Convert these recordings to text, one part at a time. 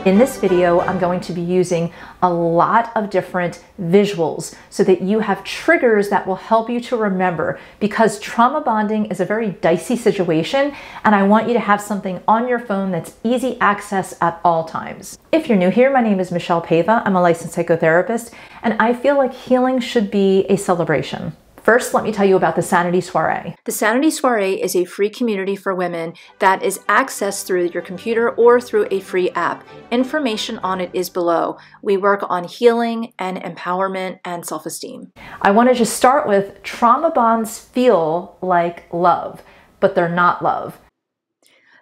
In this video, I'm going to be using a lot of different visuals so that you have triggers that will help you to remember, because trauma bonding is a very dicey situation and I want you to have something on your phone that's easy access at all times. If you're new here, my name is Michele Paiva. I'm a licensed psychotherapist and I feel like healing should be a celebration. First, let me tell you about the Sanity Soiree. The Sanity Soiree is a free community for women that is accessed through your computer or through a free app. Information on it is below. We work on healing and empowerment and self-esteem. I want to just start with trauma bonds feel like love, but they're not love.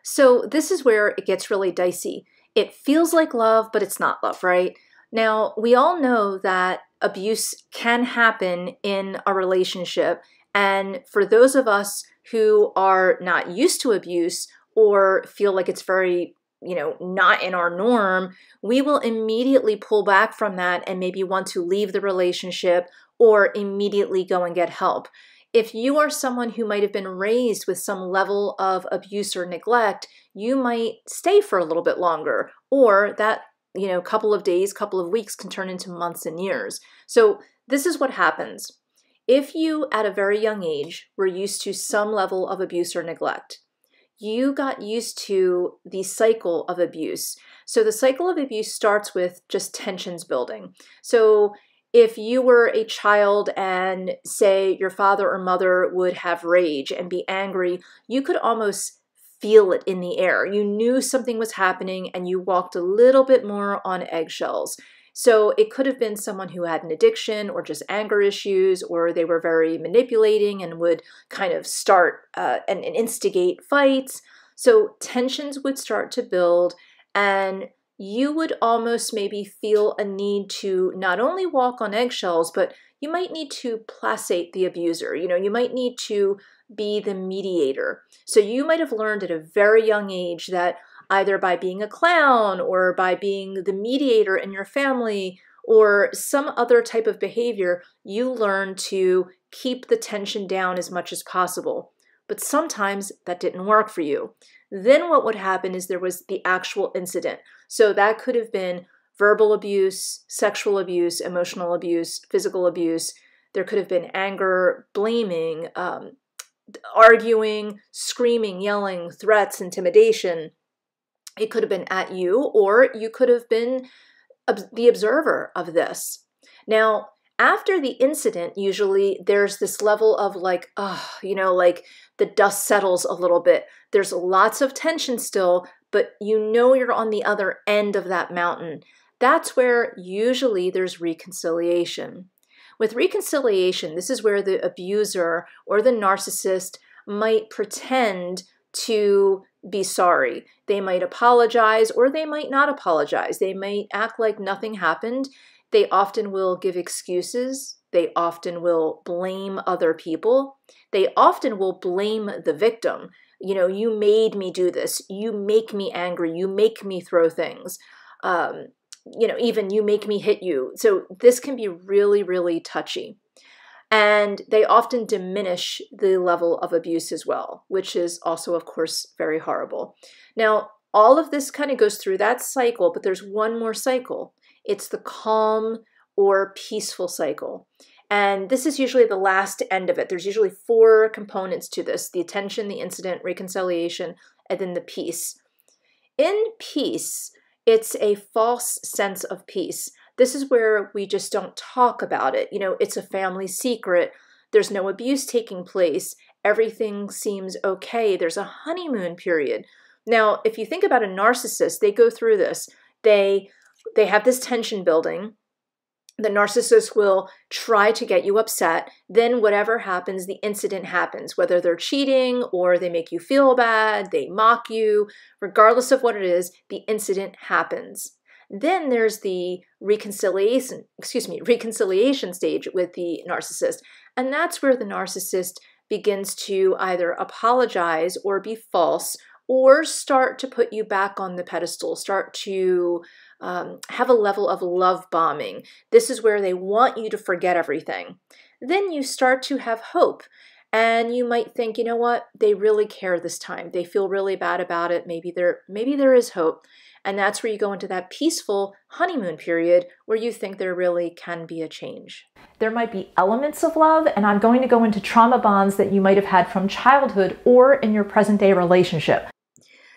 So this is where it gets really dicey. It feels like love, but it's not love, right? Now, we all know that abuse can happen in a relationship, and for those of us who are not used to abuse or feel like it's very, not in our norm, we will immediately pull back from that and maybe want to leave the relationship or immediately go and get help. If you are someone who might have been raised with some level of abuse or neglect, you might stay for a little bit longer, or that couple of days, couple of weeks can turn into months and years. So this is what happens. If you, at a very young age, were used to some level of abuse or neglect, you got used to the cycle of abuse. So the cycle of abuse starts with just tensions building. So if you were a child and say your father or mother would have rage and be angry, you could almost feel it in the air. You knew something was happening and you walked a little bit more on eggshells. So it could have been someone who had an addiction or just anger issues, or they were very manipulating and would kind of start and instigate fights. So tensions would start to build and you would almost maybe feel a need to not only walk on eggshells, but you might need to placate the abuser. You might need to be the mediator. So you might have learned at a very young age that either by being a clown or by being the mediator in your family or some other type of behavior, you learn to keep the tension down as much as possible. But sometimes that didn't work for you. Then what would happen is there was the actual incident. So that could have been verbal abuse, sexual abuse, emotional abuse, physical abuse. There could have been anger, blaming, arguing, screaming, yelling, threats, intimidation. It could have been at you, or you could have been the observer of this. Now, after the incident, usually there's this level of like the dust settles a little bit. There's lots of tension still, but you're on the other end of that mountain. That's where usually there's reconciliation. With reconciliation, this is where the abuser or the narcissist might pretend to be sorry. They might apologize or they might not apologize. They might act like nothing happened. They often will give excuses. They often will blame other people. They often will blame the victim. You made me do this. You make me angry. You make me throw things. Even you make me hit you. So this can be really, really touchy. And they often diminish the level of abuse as well, which is also, of course, very horrible. Now, all of this kind of goes through that cycle, but there's one more cycle. It's the calm or peaceful cycle. And this is usually the last end of it. There's usually 4 components to this: the attention, the incident, reconciliation, and then the peace. In peace, it's a false sense of peace. This is where we just don't talk about it. It's a family secret. There's no abuse taking place. Everything seems okay. There's a honeymoon period. Now, if you think about a narcissist, they go through this. They have this tension building. The narcissist will try to get you upset. Then whatever happens, the incident happens, whether they're cheating or they make you feel bad, they mock you, regardless of what it is, the incident happens. Then there's the reconciliation stage with the narcissist. And that's where the narcissist begins to either apologize or be false or start to put you back on the pedestal, start to have a level of love bombing. This is where they want you to forget everything. Then you start to have hope. And you might think, you know what, they really care this time. They feel really bad about it. Maybe there is hope. And that's where you go into that peaceful honeymoon period where you think there really can be a change. There might be elements of love, and I'm going to go into trauma bonds that you might have had from childhood or in your present day relationship.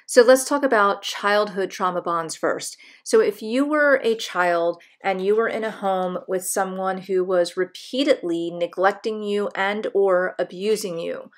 So let's talk about childhood trauma bonds first. So if you were a child and you were in a home with someone who was repeatedly neglecting you and or abusing you,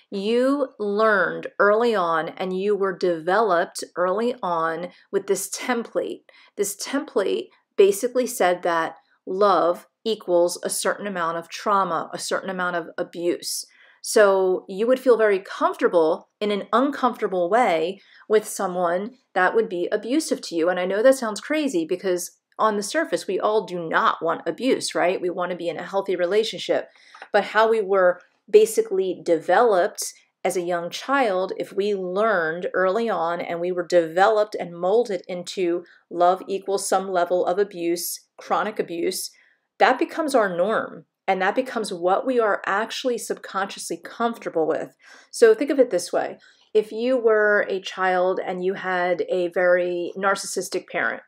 you learned early on and you were developed early on with this template. This template basically said that love equals a certain amount of trauma, a certain amount of abuse. So you would feel very comfortable in an uncomfortable way with someone that would be abusive to you. And I know that sounds crazy because on the surface, we all do not want abuse, right? We want to be in a healthy relationship. But how we were basically developed as a young child, if we learned early on and we were developed and molded into love equals some level of abuse, chronic abuse, that becomes our norm. And that becomes what we are actually subconsciously comfortable with. So think of it this way. If you were a child and you had a very narcissistic parent,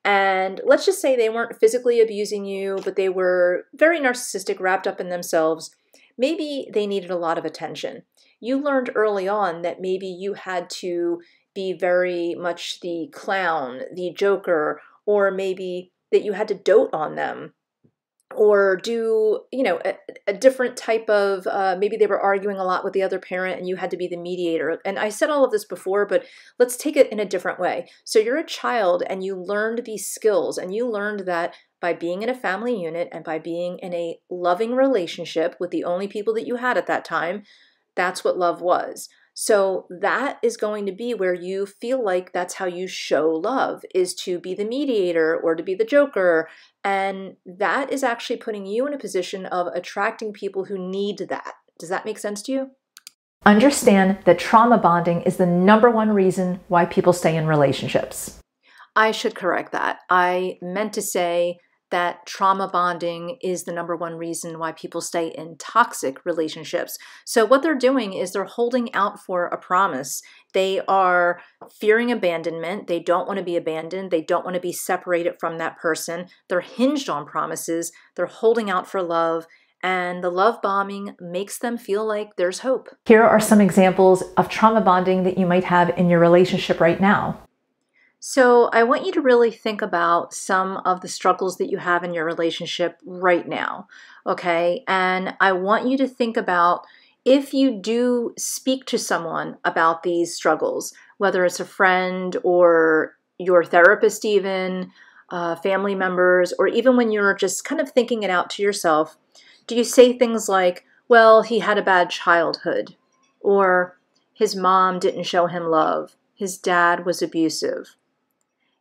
and let's just say they weren't physically abusing you, but they were very narcissistic, wrapped up in themselves, maybe they needed a lot of attention. You learned early on that maybe you had to be very much the clown, the joker, or maybe that you had to dote on them. Or do, a different type of, maybe they were arguing a lot with the other parent and you had to be the mediator. And I said all of this before, but let's take it in a different way. So you're a child and you learned these skills and you learned that by being in a family unit and by being in a loving relationship with the only people that you had at that time, that's what love was. So that is going to be where you feel like that's how you show love, is to be the mediator or to be the joker. And that is actually putting you in a position of attracting people who need that. Does that make sense to you? Understand that trauma bonding is the number one reason why people stay in relationships. I should correct that. I meant to say that trauma bonding is the number one reason why people stay in toxic relationships. So what they're doing is they're holding out for a promise. They are fearing abandonment. They don't want to be abandoned. They don't want to be separated from that person. They're hinged on promises. They're holding out for love. And the love bombing makes them feel like there's hope. Here are some examples of trauma bonding that you might have in your relationship right now. So I want you to really think about some of the struggles that you have in your relationship right now, okay? And I want you to think about if you do speak to someone about these struggles, whether it's a friend or your therapist even, family members, or even when you're just kind of thinking it out to yourself, do you say things like, well, he had a bad childhood, or his mom didn't show him love, his dad was abusive.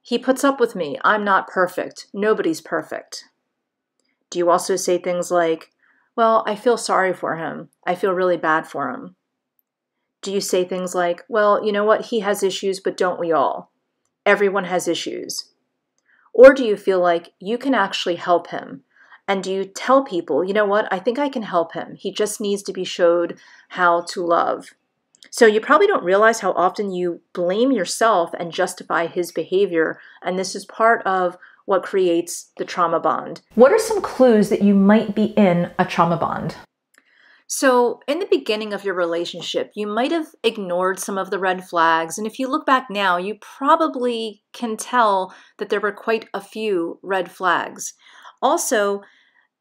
He puts up with me. I'm not perfect. Nobody's perfect. Do you also say things like, well, I feel sorry for him. I feel really bad for him? Do you say things like, well, you know what? He has issues, but don't we all? Everyone has issues. Or do you feel like you can actually help him? And do you tell people, you know what? I think I can help him. He just needs to be showed how to love. So you probably don't realize how often you blame yourself and justify his behavior, and this is part of what creates the trauma bond. What are some clues that you might be in a trauma bond? So in the beginning of your relationship, you might have ignored some of the red flags, and if you look back now, you probably can tell that there were quite a few red flags. Also,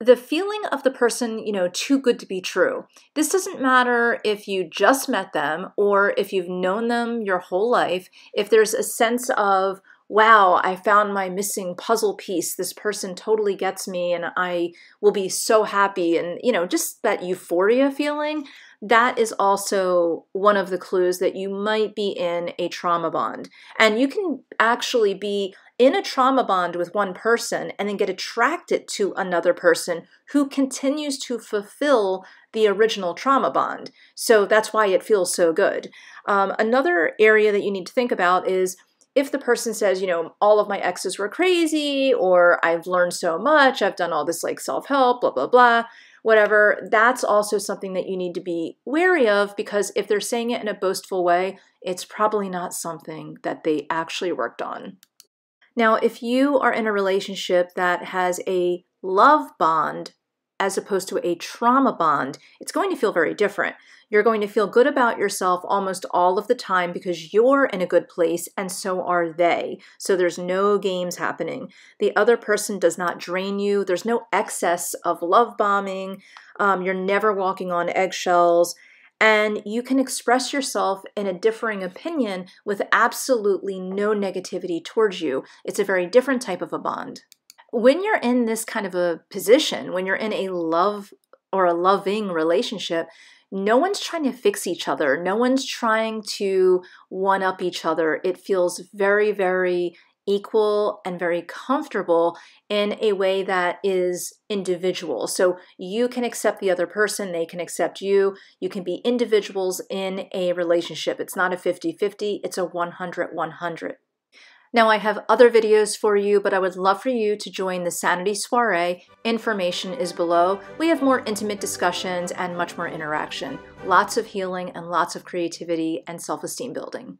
the feeling of the person, too good to be true. This doesn't matter if you just met them or if you've known them your whole life. If there's a sense of, wow, I found my missing puzzle piece. This person totally gets me and I will be so happy. And, just that euphoria feeling, that is also one of the clues that you might be in a trauma bond. And you can actually be in a trauma bond with one person and then get attracted to another person who continues to fulfill the original trauma bond. So that's why it feels so good. Another area that you need to think about is if the person says, all of my exes were crazy, or I've learned so much, I've done all this like self-help, blah, blah, blah. whatever, that's also something that you need to be wary of, because if they're saying it in a boastful way, it's probably not something that they actually worked on. Now, if you are in a relationship that has a love bond as opposed to a trauma bond, it's going to feel very different. You're going to feel good about yourself almost all of the time because you're in a good place and so are they. So there's no games happening. The other person does not drain you. There's no excess of love bombing. You're never walking on eggshells. And you can express yourself in a differing opinion with absolutely no negativity towards you. It's a very different type of a bond. When you're in this kind of a position, when you're in a love or a loving relationship, no one's trying to fix each other. No one's trying to one-up each other. It feels very, very equal and very comfortable in a way that is individual. So you can accept the other person, they can accept you. You can be individuals in a relationship. It's not a 50-50, it's a 100-100. Now, I have other videos for you, but I would love for you to join the Sanity Soiree. Information is below. We have more intimate discussions and much more interaction. Lots of healing and lots of creativity and self-esteem building.